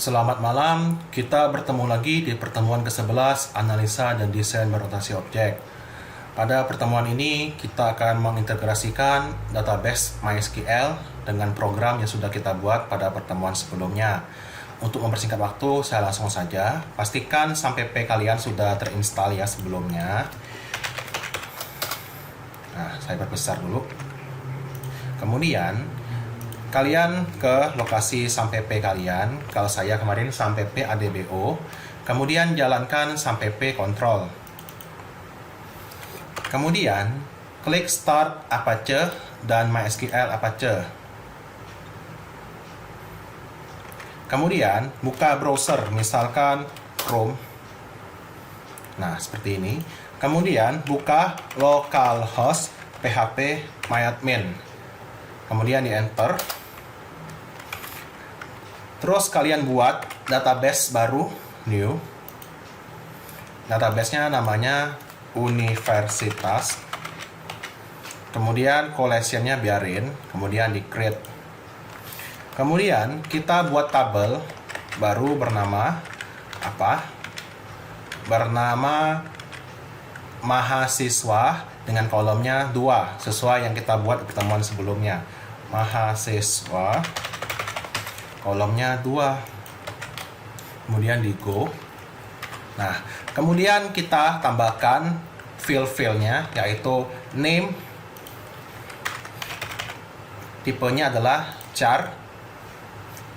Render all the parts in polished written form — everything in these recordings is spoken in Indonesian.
Selamat malam, kita bertemu lagi di pertemuan ke-11 Analisa dan Desain Berorientasi Objek. Pada pertemuan ini, kita akan mengintegrasikan database MySQL dengan program yang sudah kita buat pada pertemuan sebelumnya. Untuk mempersingkat waktu, saya langsung saja. Pastikan sampai P kalian sudah terinstall ya sebelumnya. Nah, saya perbesar dulu. Kemudian, kalian ke lokasi sampai P kalian. Kalau saya kemarin sampai P ADBO. Kemudian jalankan sampai P control. Kemudian klik Start Apache dan MySQL Apache. Kemudian buka browser, misalkan Chrome. Nah, seperti ini. Kemudian buka localhost php myadmin. Kemudian di enter. Terus kalian buat database baru, new. Database-nya namanya universitas. Kemudian collection-nya biarin, kemudian di create. Kemudian kita buat tabel baru bernama apa? Bernama mahasiswa dengan kolomnya 2, sesuai yang kita buat di pertemuan sebelumnya. Mahasiswa, kolomnya 2. Kemudian di go. Nah, kemudian kita tambahkan field-nya, yaitu name, tipenya adalah char,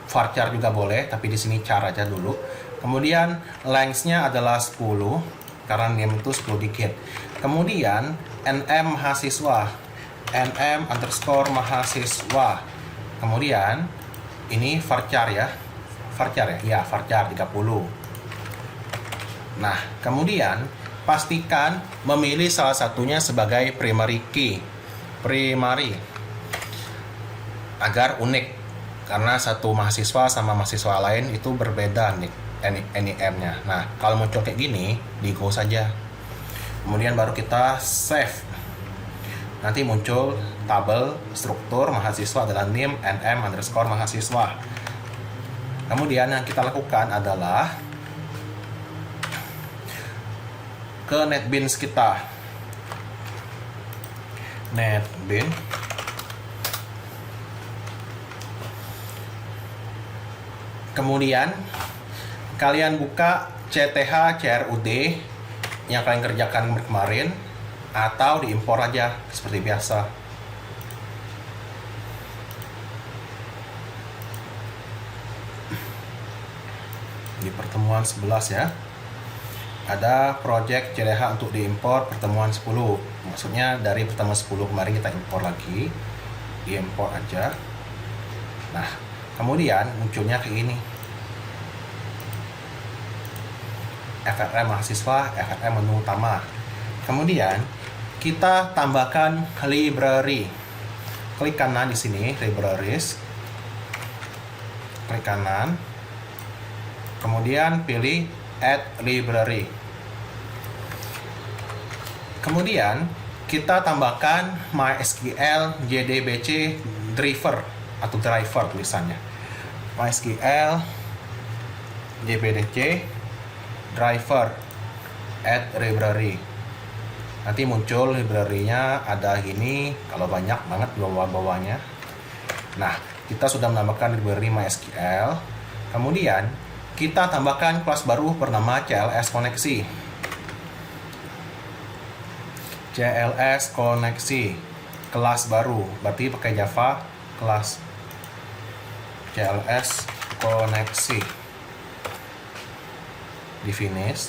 varchar juga boleh, tapi di sini char aja dulu. Kemudian length-nya adalah 10, karena name itu 10 digit. Kemudian nm mahasiswa, nm_mahasiswa. Kemudian ini varchar ya, varchar 30. Nah, kemudian pastikan memilih salah satunya sebagai primary key, agar unik, karena satu mahasiswa sama mahasiswa lain itu berbeda nih NIM-nya. Nah, kalau muncul kayak gini, di go saja. Kemudian baru kita save. Nanti muncul tabel struktur mahasiswa adalah name nm_mahasiswa. Kemudian yang kita lakukan adalah ke NetBeans kita. NetBeans. Kemudian kalian buka CTH CRUD yang kalian kerjakan kemarin, atau diimpor aja seperti biasa. Di pertemuan 11 ya, ada project CTH untuk diimpor pertemuan 10. Maksudnya dari pertemuan 10 kemarin kita impor lagi, diimpor aja. Nah, kemudian munculnya kayak ini, FRM mahasiswa, FRM menu utama. Kemudian kita tambahkan library. Klik kanan di sini, libraries. Klik kanan. Kemudian pilih add library. Kemudian kita tambahkan MySQL JDBC driver atau driver tulisannya. MySQL JDBC driver add library. Nanti muncul library-nya ada gini, kalau banyak banget di bawah-bawahnya. Nah, kita sudah menambahkan library MySQL. Kemudian kita tambahkan kelas baru bernama CLS koneksi. CLS koneksi, kelas baru, berarti pakai Java, kelas CLS koneksi. Di finish.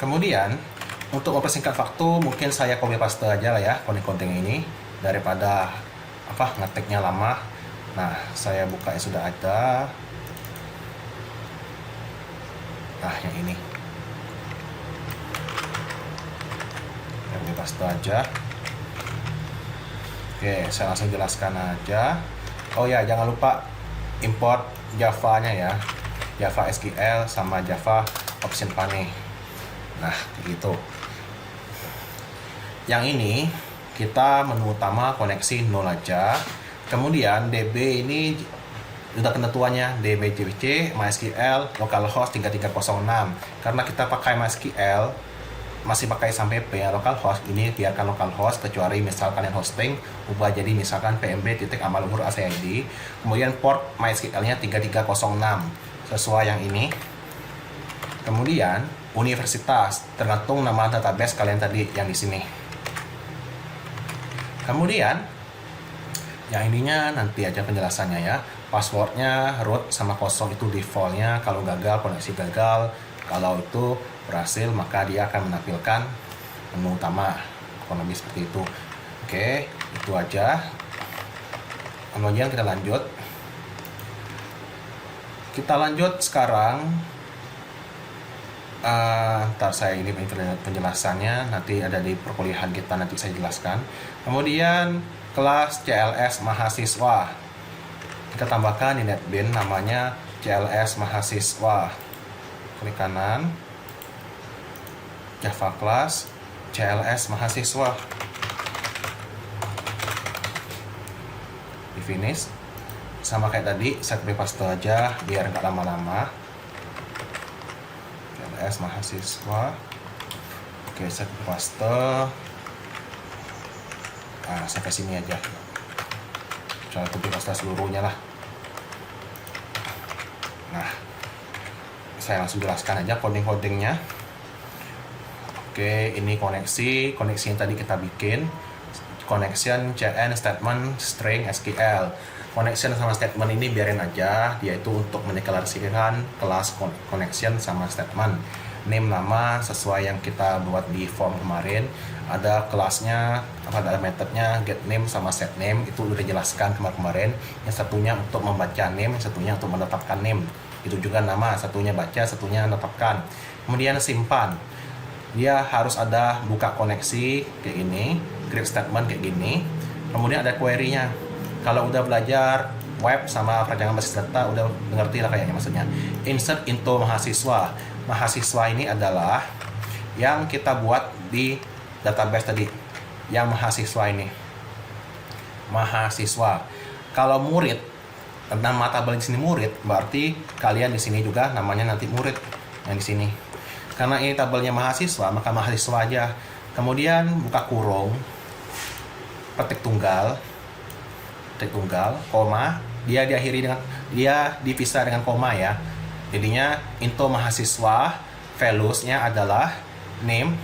Kemudian untuk mempersingkat waktu, mungkin saya copy paste aja lah ya konten-konten ini, daripada ngetiknya lama. Nah, saya buka yang sudah ada. Nah, yang ini copy paste aja. Oke, saya langsung jelaskan aja. Oh ya, jangan lupa import Java-nya ya, Java SQL sama Java Option Pane. Nah, gitu. Yang ini kita menu utama koneksi 0 aja. Kemudian DB ini udah ketentuannya DBCBC MySQL localhost 3306. Karena kita pakai MySQL masih pakai sampai P localhost, ini biarkan localhost kecuali misal kalian hosting ubah jadi misalkan pmb.amalumur.acid, kemudian port MySQL-nya 3306 sesuai yang ini. Kemudian universitas tergantung nama database kalian tadi yang di sini. Kemudian yang ininya nanti aja penjelasannya ya. Passwordnya root sama kosong itu defaultnya. Kalau gagal, koneksi gagal. Kalau itu berhasil, maka dia akan menampilkan menu utama. Kurang lebih seperti itu. Oke, itu aja. Kemudian kita lanjut. Kita lanjut sekarang. Ntar saya ini penjelasannya nanti ada di perkuliahan kita, nanti saya jelaskan. Kemudian kelas CLS mahasiswa kita tambahkan di NetBeans namanya CLS mahasiswa. Klik kanan, Java class CLS mahasiswa, di finish. Sama kayak tadi, saya copy paste aja biar nggak lama-lama. CLS mahasiswa. Oke, saya copy paste. Sampai sini aja. Coba copy paste seluruhnya lah. Nah, saya langsung jelaskan aja coding-codingnya. Oke, ini koneksi yang tadi kita bikin. Connection, CN, statement, string, SQL. Connection sama statement ini biarin aja, dia itu untuk mendeklarasikan kelas connection sama statement. Name nama sesuai yang kita buat di form kemarin. Ada kelasnya, ada metodenya get name sama set name, itu udah dijelaskan kemarin. Yang satunya untuk membaca name, yang satunya untuk menetapkan name. Itu juga nama, satunya baca, satunya menetapkan. Kemudian simpan. Dia harus ada buka koneksi kayak gini, create statement kayak gini. Kemudian ada query-nya. Kalau udah belajar web sama perancangan basis data, udah ngerti lah kayaknya maksudnya. Insert into mahasiswa. Mahasiswa ini adalah yang kita buat di database tadi. Yang mahasiswa ini. Mahasiswa. Kalau murid, nama tabel di sini murid, berarti kalian di sini juga namanya nanti murid yang di sini. Karena ini tabelnya mahasiswa, maka mahasiswa aja. Kemudian buka kurung, petik tunggal, koma, dia dipisah dengan koma ya. Jadinya into mahasiswa, values-nya adalah name,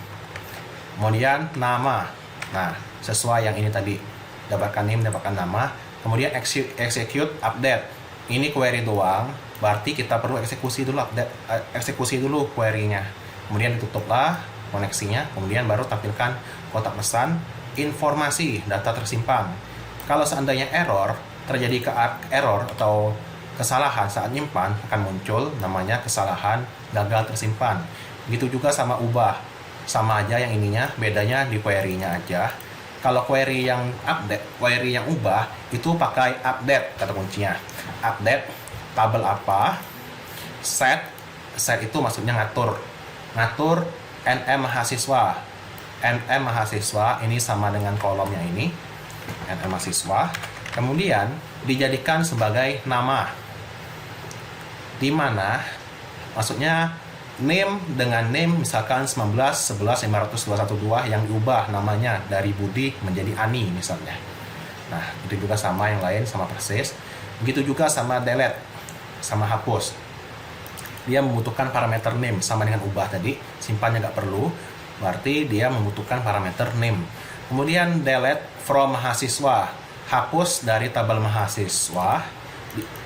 kemudian nama. Nah, sesuai yang ini tadi, dapatkan name, dapatkan nama. Kemudian execute update. Ini query doang, berarti kita perlu eksekusi dulu query-nya. Kemudian ditutuplah koneksinya, kemudian baru tampilkan kotak pesan informasi data tersimpan. Kalau seandainya terjadi error atau kesalahan saat nyimpan, akan muncul namanya kesalahan gagal tersimpan. Begitu juga sama ubah, sama aja yang ininya, bedanya di query-nya aja. Kalau query yang ubah itu pakai update kata kuncinya. Update tabel apa? Set itu maksudnya ngatur nm mahasiswa. Nm mahasiswa ini sama dengan kolomnya ini, nm mahasiswa. Kemudian dijadikan sebagai nama. Di mana maksudnya name dengan name misalkan 19.11.502.112 yang diubah namanya dari Budi menjadi Ani misalnya. Nah, itu juga sama yang lain, sama persis. Begitu juga sama delete, sama hapus. Dia membutuhkan parameter name sama dengan ubah tadi, simpannya nggak perlu, berarti dia membutuhkan parameter name. Kemudian delete from mahasiswa, hapus dari tabel mahasiswa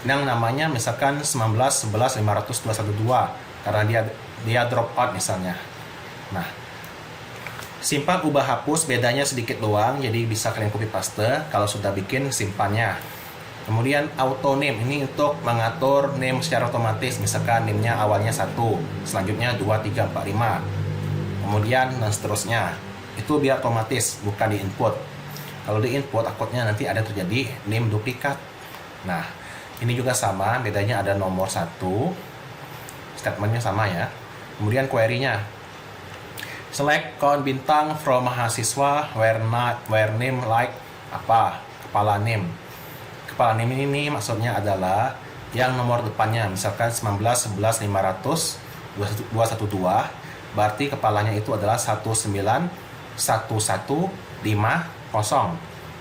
yang namanya misalkan 19.11.502.112 karena dia drop out misalnya. Nah, simpan ubah hapus bedanya sedikit doang, jadi bisa kalian copy paste kalau sudah bikin simpannya. Kemudian auto name ini untuk mengatur name secara otomatis, misalkan name-nya awalnya 1, selanjutnya 2, 3, 4, 5. Kemudian dan seterusnya. Itu biar otomatis, bukan di input. Kalau di input takutnya nanti ada terjadi name duplikat. Nah, ini juga sama, bedanya ada nomor 1. Statementnya sama ya. Kemudian query-nya. Select count bintang from mahasiswa where name like apa? Kepala name. Kepala name ini maksudnya adalah yang nomor depannya, misalkan 19, 11, 500, 212, berarti kepalanya itu adalah 191150.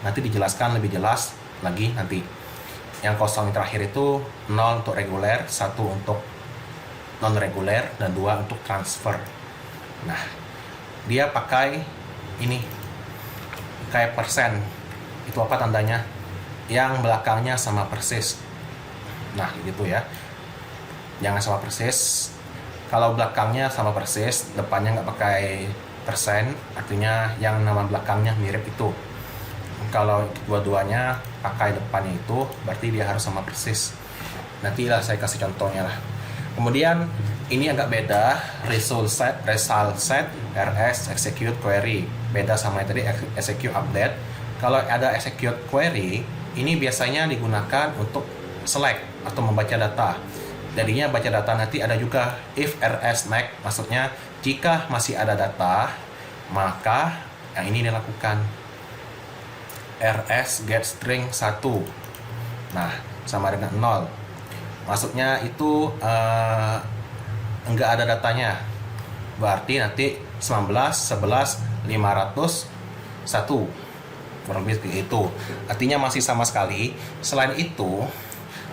Nanti dijelaskan lebih jelas lagi nanti. Yang kosong terakhir itu 0 untuk reguler, 1 untuk non reguler, dan 2 untuk transfer. Nah, dia pakai ini kayak persen. Itu apa tandanya? Yang belakangnya sama persis. Nah, gitu ya. Jangan sama persis. Kalau belakangnya sama persis, depannya nggak pakai persen, artinya yang nama belakangnya mirip itu. Kalau dua-duanya pakai depannya itu, berarti dia harus sama persis. Nantilah saya kasih contohnya lah. Kemudian ini agak beda, result set, rs, execute query. Beda sama yang tadi, execute update. Kalau ada execute query, ini biasanya digunakan untuk select atau membaca data. Jadinya baca data nanti ada juga if rs next, maksudnya jika masih ada data, maka yang ini dilakukan. rs get string 1. Nah, sama dengan 0. Maksudnya itu enggak ada datanya. Berarti nanti 19, 11, 500, 1. Kurang lebih seperti itu. Artinya masih sama sekali. Selain itu,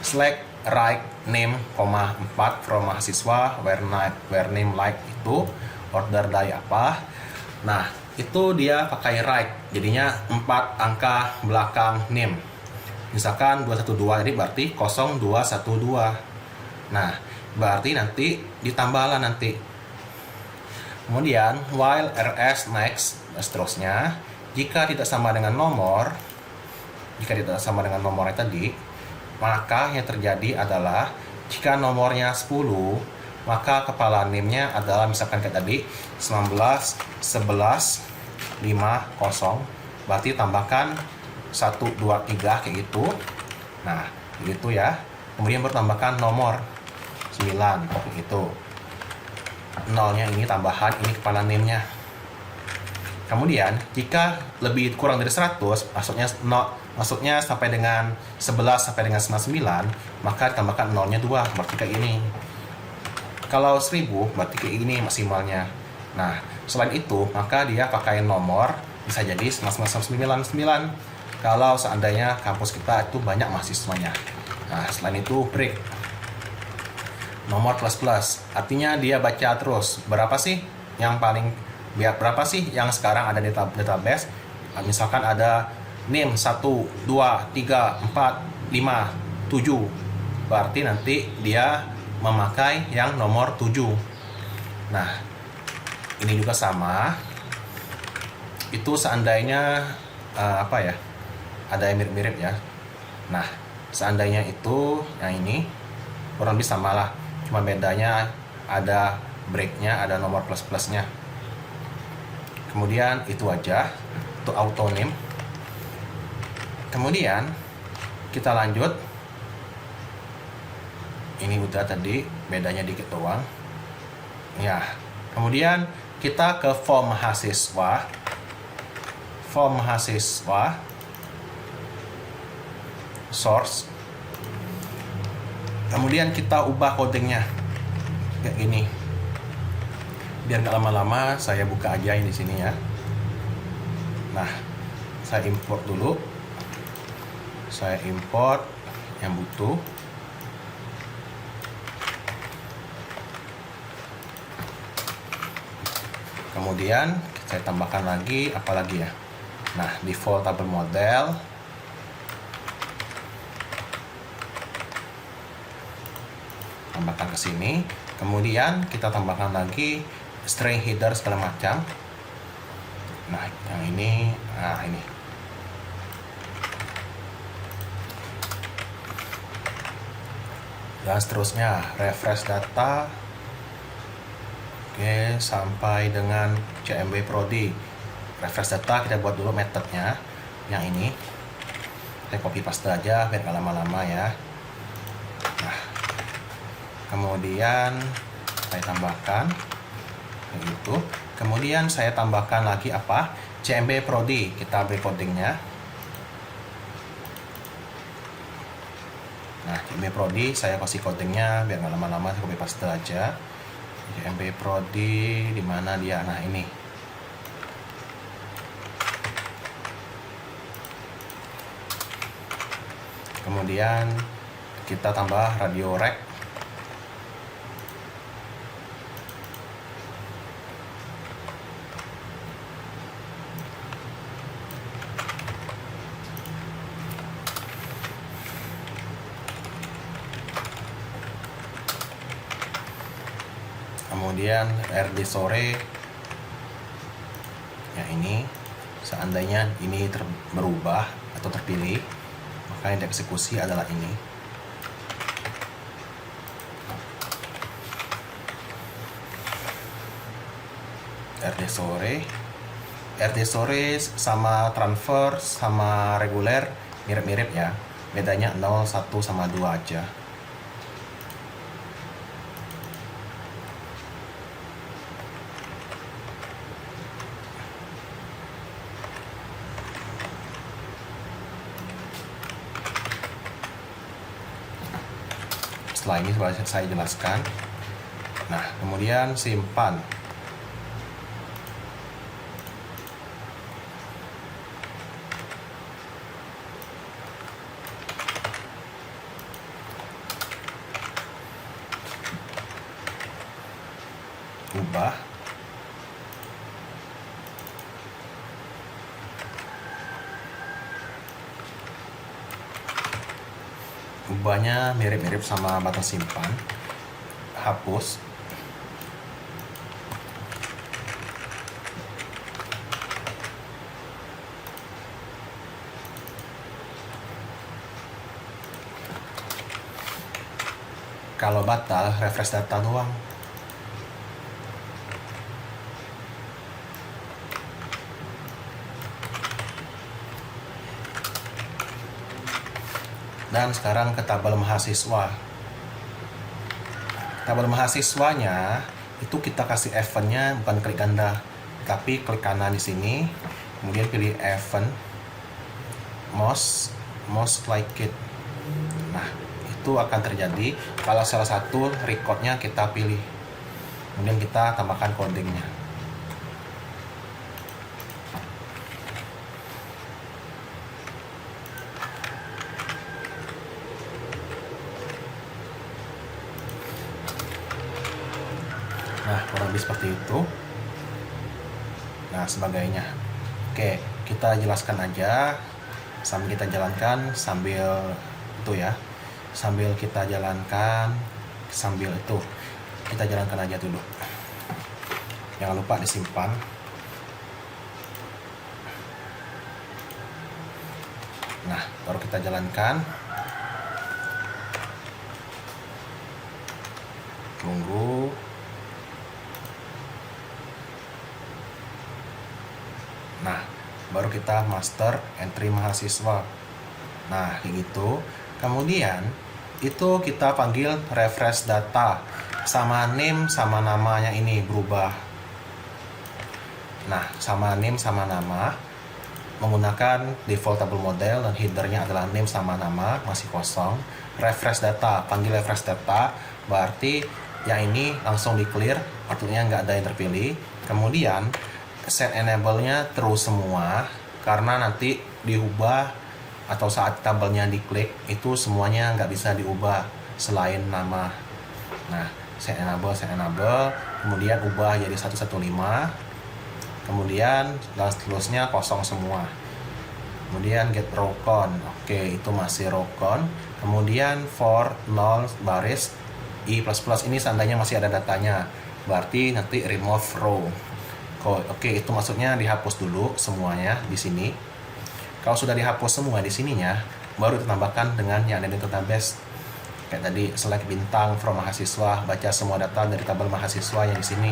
select right name, 4 from mahasiswa, where name like itu order dari apa. Nah, itu dia pakai right. Jadinya 4 angka belakang name. Misalkan 212, jadi berarti 0212. Nah, berarti nanti ditambahlah nanti. Kemudian while rs next dan seterusnya, jika tidak sama dengan nomor, yang tadi, maka yang terjadi adalah jika nomornya 10, maka kepala name-nya adalah misalkan kayak tadi 19, 11, 50, berarti tambahkan 1, 2, 3 kayak gitu. Nah, gitu ya. Kemudian bertambahkan nomor 9 kayak gitu. Nolnya ini tambahan, ini kepala name-nya. Kemudian jika lebih kurang dari 100, maksudnya sampai dengan 11 sampai dengan 99, maka tambahkan nolnya 2, berarti kayak ini. Kalau 1000 berarti kayak ini maksimalnya. Nah, selain itu maka dia pakai nomor, bisa jadi 9999 kalau seandainya kampus kita itu banyak mahasiswanya. Nah, selain itu break nomor plus, artinya dia baca terus berapa sih yang sekarang ada di database. Misalkan ada name 1, 2, 3, 4, 5, 7, berarti nanti dia memakai yang nomor 7. Nah, ini juga sama. Itu seandainya ada yang mirip-mirip ya. Nah, seandainya itu yang ini kurang lebih sama lah, cuma bedanya ada breaknya, ada nomor plus-plusnya. Kemudian itu aja untuk auto name. Kemudian kita lanjut. Ini udah tadi, bedanya dikit doang ya. Kemudian kita ke form mahasiswa. Source. Kemudian kita ubah codingnya kayak gini. Biar nggak lama-lama, saya buka aja yang di sini ya. Nah, saya import dulu. Saya import yang butuh. Kemudian saya tambahkan lagi apalagi ya. Nah, default table model. Tambahkan ke sini. Kemudian kita tambahkan lagi string header segala macam. Nah, yang ini, ini. Dan seterusnya refresh data. Oke, sampai dengan CMB Prodi. Refresh data kita buat dulu metodenya. Yang ini saya copy paste aja biar gak lama-lama ya. Nah, kemudian saya tambahkan begitu. Kemudian saya tambahkan lagi apa? CMB Prodi. Kita beri codingnya. Nah, JMB Prodi saya kasih codingnya biar nggak lama-lama, saya copy paste aja. JMB Prodi di mana dia? Nah, ini. Kemudian kita tambah radio rack. Kemudian RD sore ya, ini seandainya ini berubah atau terpilih, maka yang dieksekusi adalah ini. RD sore sama transfer sama reguler mirip-mirip ya, bedanya 0, 1 sama 2 aja. Setelah ini saya jelaskan. Nah, kemudian simpan. Ubah. Ubahnya mirip-mirip sama button simpan. Hapus. Kalau batal, refresh data doang. Dan sekarang ke tabel mahasiswa. Tabel mahasiswanya itu kita kasih eventnya bukan klik ganda, tapi klik kanan di sini, kemudian pilih event, most like it. Nah, itu akan terjadi kalau salah satu recordnya kita pilih, kemudian kita tambahkan codingnya. Nah, kurang lebih seperti itu. Nah, sebagainya. Oke, kita jelaskan aja sambil kita jalankan, sambil itu ya. Sambil kita jalankan, sambil itu. Kita jalankan aja dulu. Jangan lupa disimpan. Nah, baru kita jalankan. Tunggu. Nah, baru kita master entry mahasiswa. Nah, kayak gitu. Kemudian itu kita panggil refresh data sama name sama namanya ini berubah. Nah, sama name sama nama menggunakan default table model dan headernya adalah name sama nama, masih kosong. Refresh data, panggil refresh data, berarti yang ini langsung di clear, artinya nggak ada yang terpilih. Kemudian set enable-nya terus semua, karena nanti diubah atau saat tabelnya diklik itu semuanya nggak bisa diubah selain nama. Nah, set enable, kemudian ubah jadi 115, kemudian dan seterusnya kosong semua. Kemudian get row count, oke itu masih row count. Kemudian for 0 baris i++ ini seandainya masih ada datanya, berarti nanti remove row. Oke, itu maksudnya dihapus dulu semuanya di sini. Kalau sudah dihapus semua di sininya, baru ditambahkan dengan yang ada di database. Kayak tadi, select bintang from mahasiswa, baca semua data dari tabel mahasiswa yang di sini.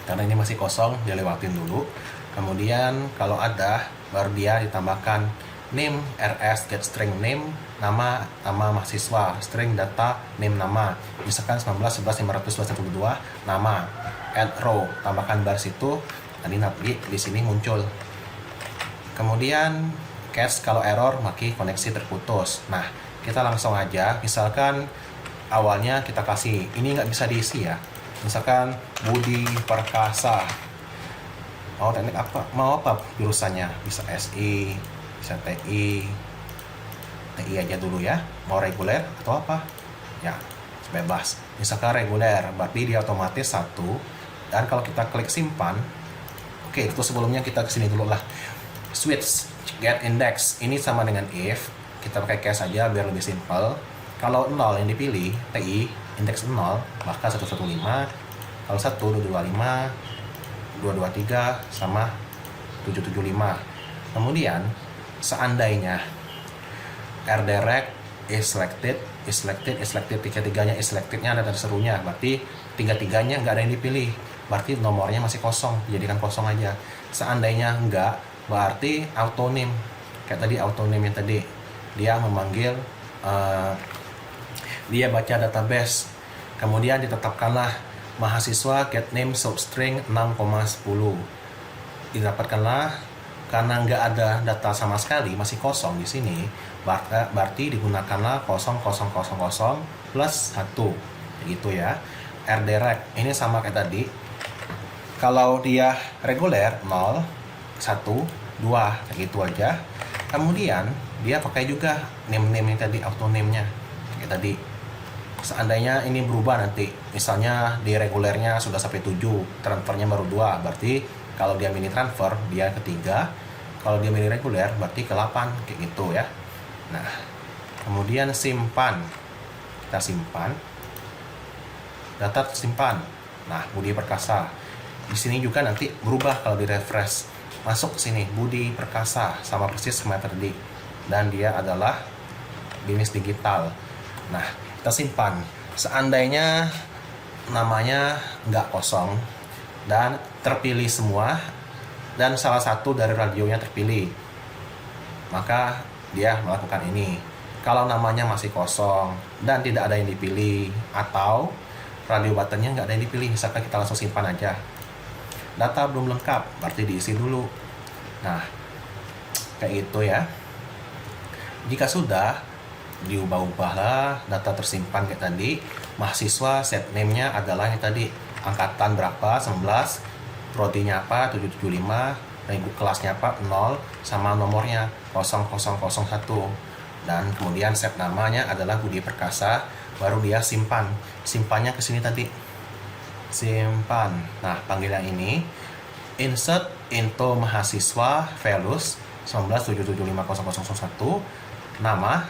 Karena ini masih kosong, dia lewatin dulu. Kemudian kalau ada, baru dia ditambahkan name rs get string name, nama mahasiswa, string data name nama. Misalkan 19 11 500 212 nama. Add row, tambahkan baris itu, tadi di sini muncul. Kemudian catch kalau error, maki koneksi terputus. Nah, kita langsung aja, misalkan awalnya kita kasih, ini nggak bisa diisi ya, misalkan Budi Perkasa, mau teknik apa, mau apa jurusannya, bisa SI, bisa TI aja dulu ya, mau reguler atau apa ya, bebas. Misalkan reguler berarti dia otomatis 1, dan kalau kita klik simpan, oke, itu sebelumnya kita kesini dulu lah, switch get index, ini sama dengan if, kita pakai case aja biar lebih simpel. Kalau 0 yang dipilih, TI, indeks 0, maka 115, kalau 1, 225, 223, sama 775. Kemudian, seandainya rdirect is selected, tiga-tiganya is selected-nya ada serunya, berarti tiga-tiganya nggak ada yang dipilih, berarti nomornya masih kosong, jadikan kosong aja. Seandainya enggak, berarti autonym, kayak tadi autonym yang tadi, dia memanggil, dia baca database, kemudian ditetapkanlah mahasiswa get name substring 6,10, didapatkanlah karena nggak ada data sama sekali, masih kosong di sini, berarti digunakanlah 0000 plus 1 gitu ya. Rdirect ini sama kayak tadi, kalau dia reguler 0, 1, 2 kayak gitu aja. Kemudian dia pakai juga name yang tadi, auto name-nya kayak tadi. Seandainya ini berubah nanti, misalnya di regulernya sudah sampai 7, transfernya baru 2, berarti kalau dia mini transfer dia ke 3, kalau dia mini reguler berarti ke 8 kayak gitu ya. Nah, kemudian simpan, kita simpan, data tersimpan. Nah, Budi Perkasa di sini juga nanti berubah kalau di refresh, masuk ke sini Budi Perkasa sama persis sama tadi, dan dia adalah bisnis digital. Nah, kita simpan. Seandainya namanya nggak kosong dan terpilih semua, dan salah satu dari radionya terpilih, maka dia melakukan ini. Kalau namanya masih kosong dan tidak ada yang dipilih, atau radio buttonnya nggak ada yang dipilih, misalkan kita langsung simpan aja. Data belum lengkap, berarti diisi dulu. Nah, kayak gitu ya. Jika sudah, diubah-ubahlah data tersimpan kayak tadi. Mahasiswa set name-nya adalah yang tadi, angkatan berapa, 19, prodinya apa, 775, kelasnya apa, 0, sama nomornya 0001. Dan kemudian set namanya adalah Budi Perkasa, baru dia simpan. Simpannya ke sini tadi. Simpan. Nah, panggilan ini insert into mahasiswa values 19775001, nama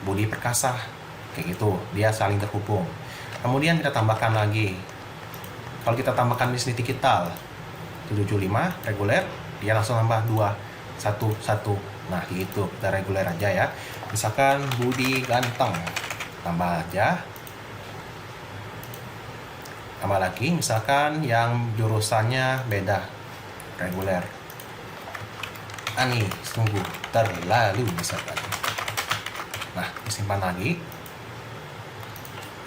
Budi Perkasa, kayak gitu, dia saling terhubung. Kemudian kita tambahkan lagi, kalau kita tambahkan di sini digital 75 reguler, dia langsung nambah 2 1 1. Nah, gitu, kita reguler aja ya. Misalkan Budi Ganteng, tambah aja, tambah lagi, misalkan yang jurusannya beda, reguler, Ani sungguh terlalu misalkan. Nah, disimpan lagi.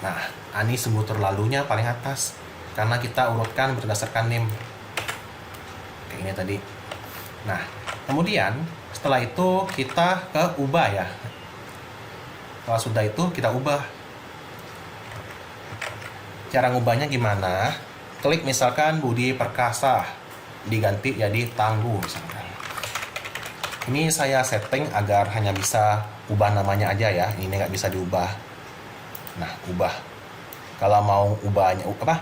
Nah, Ani sungguh terlalunya paling atas, karena kita urutkan berdasarkan name kayak ini tadi. Nah, kemudian setelah itu kita ke ubah ya. Setelah sudah itu kita ubah. Cara ngubahnya gimana? Klik misalkan Budi Perkasa, diganti jadi Tangguh misalkan. Ini saya setting agar hanya bisa ubah namanya aja ya, ini nggak bisa diubah. Nah, ubah. Kalau mau ubahnya apa?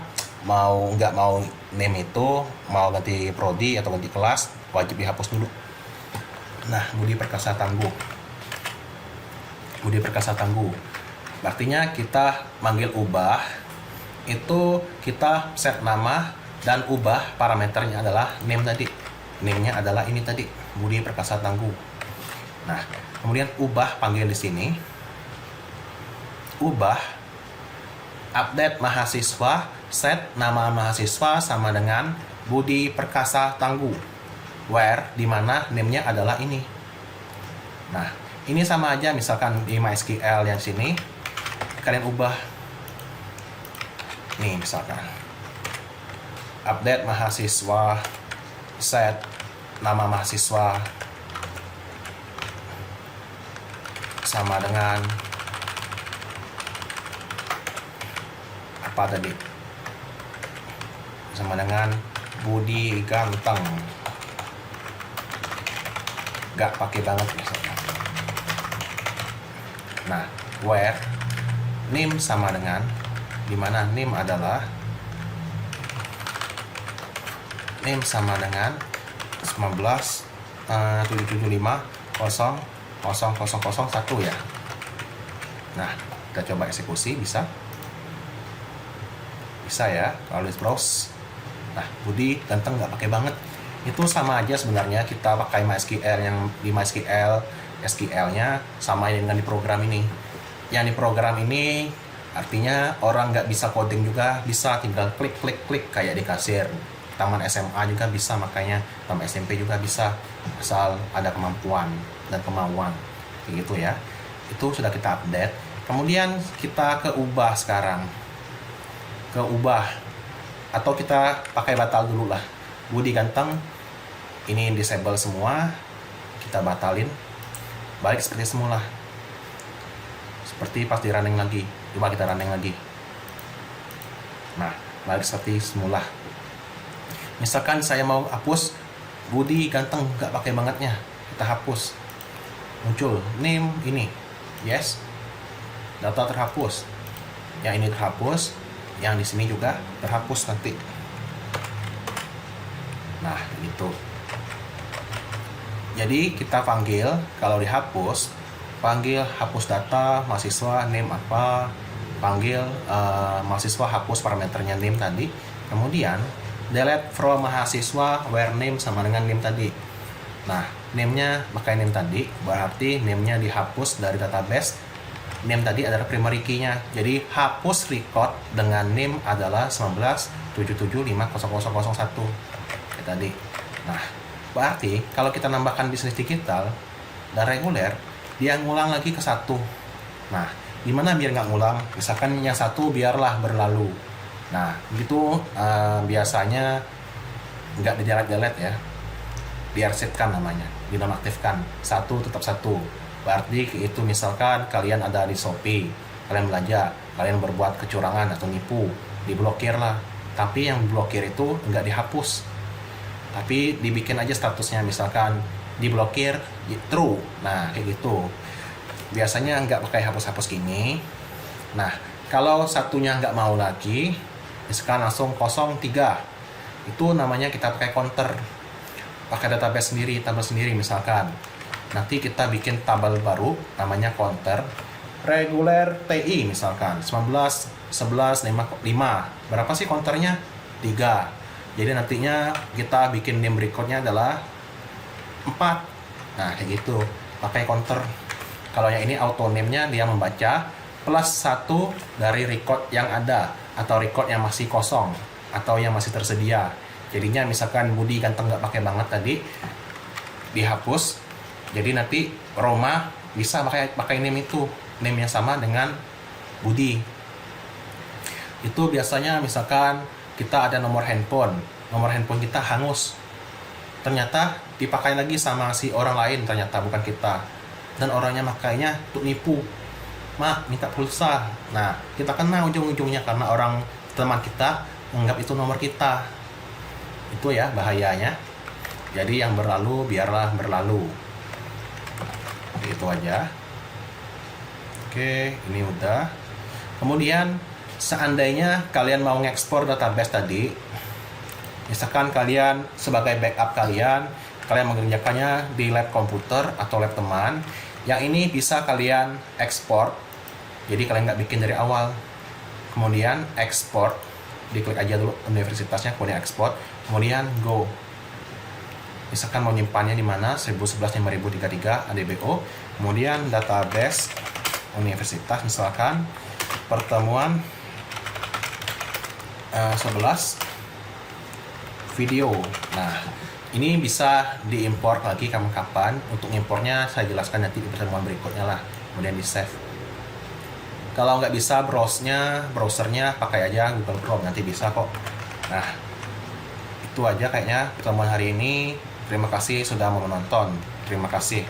Nggak mau name itu, mau ganti prodi atau ganti kelas, wajib dihapus dulu. Nah, Budi Perkasa Tangguh. Budi Perkasa Tangguh. Artinya kita manggil ubah, itu kita set nama dan ubah parameternya adalah name tadi. Name-nya adalah ini tadi, Budi Perkasa Tangguh. Nah, kemudian ubah panggil di sini. Ubah update mahasiswa, set nama mahasiswa sama dengan Budi Perkasa Tangguh. Where dimana name-nya adalah ini. Nah, ini sama aja, misalkan di MySQL yang sini kalian ubah. Nih misalkan update mahasiswa, set nama mahasiswa sama dengan apa tadi? Sama dengan Budi ganteng. Gak pakai banget misalnya. Nah, where name sama dengan, dimana name adalah name sama dengan 19.775.00001 ya. Nah, kita coba eksekusi, bisa ya kalau di browse. Nah, Budi ganteng nggak pakai banget, itu sama aja sebenarnya kita pakai MySQL. Yang di MySQL SQL-nya sama dengan di program ini. Yang di program ini artinya orang nggak bisa coding juga bisa, tinggal klik kayak di kasir. Taman SMA juga bisa, makanya taman SMP juga bisa, asal ada kemampuan dan kemauan kayak gitu ya. Itu sudah kita update. Kemudian kita ke ubah sekarang, atau kita pakai batal dulu lah. Budi ganteng ini disable semua, kita batalin, balik seperti semula, seperti pas di running lagi. Coba kita running lagi. Nah, balik seperti semula. Misalkan saya mau hapus Budi ganteng nggak pakai bangetnya, kita hapus. Muncul name ini, yes, data terhapus. Yang ini terhapus, yang di sini juga terhapus nanti. Nah, gitu. Jadi kita panggil, kalau dihapus, panggil hapus data mahasiswa name apa, panggil mahasiswa hapus parameternya name tadi, kemudian delete from mahasiswa where name sama dengan name tadi. Nah, name-nya pakai name tadi, berarti name-nya dihapus dari database. Name tadi adalah primary key-nya. Jadi hapus record dengan name adalah 19.775.00001 kayak tadi. Nah, berarti kalau kita nambahkan bisnis digital dan reguler, dia ngulang lagi ke 1. Nah, gimana biar nggak ngulang? Misalkan yang 1 biarlah berlalu. Nah, begitu biasanya nggak di-delete ya, di-resetkan namanya, dinonaktifkan. 1 tetap 1. Berarti itu misalkan kalian ada di Shopee, kalian belanja, kalian berbuat kecurangan atau nipu, diblokir lah. Tapi yang diblokir itu nggak dihapus, tapi dibikin aja statusnya, misalkan diblokir true. Nah, kayak gitu. Biasanya nggak pakai hapus-hapus gini. Nah, kalau satunya nggak mau lagi, misalkan langsung 03, itu namanya kita pakai counter, pakai database sendiri, tabel sendiri. Misalkan nanti kita bikin tabel baru namanya counter reguler TI, misalkan 19.11.5. Berapa sih counternya? 3. Jadi nantinya kita bikin name recordnya adalah 4. Nah, kayak gitu, pakai counter. Kalau yang ini auto name-nya dia membaca plus 1 dari record yang ada, atau record yang masih kosong atau yang masih tersedia. Jadinya misalkan Budi ganteng nggak pakai banget tadi, dihapus. Jadi nanti Roma bisa pakai name itu, name yang sama dengan Budi. Itu biasanya misalkan kita ada nomor handphone kita hangus, ternyata dipakai lagi sama si orang lain, ternyata bukan kita, dan orangnya makainya untuk nipu, minta pulsa. Nah, kita kena ujung-ujungnya karena orang teman kita menganggap itu nomor kita. Itu ya bahayanya. Jadi yang berlalu biarlah berlalu. Itu aja. Oke, ini udah. Kemudian seandainya kalian mau ngekspor database tadi, misalkan kalian sebagai backup kalian mengerjakannya di lab komputer atau lab teman, yang ini bisa kalian ekspor. Jadi kalian nggak bikin dari awal. Kemudian ekspor, diklik aja dulu universitasnya, kemudian ekspor, kemudian go. Misalkan mau nyimpannya di mana, 1011.5033 ADBO, kemudian database universitas, misalkan pertemuan 11 video. Nah, ini bisa diimpor lagi kapan-kapan. Untuk impornya saya jelaskan nanti di pertemuan berikutnya lah, kemudian di save. Kalau nggak bisa browsernya pakai aja Google Chrome, nanti bisa kok. Nah, itu aja kayaknya pertemuan hari ini. Terima kasih sudah mau menonton. Terima kasih.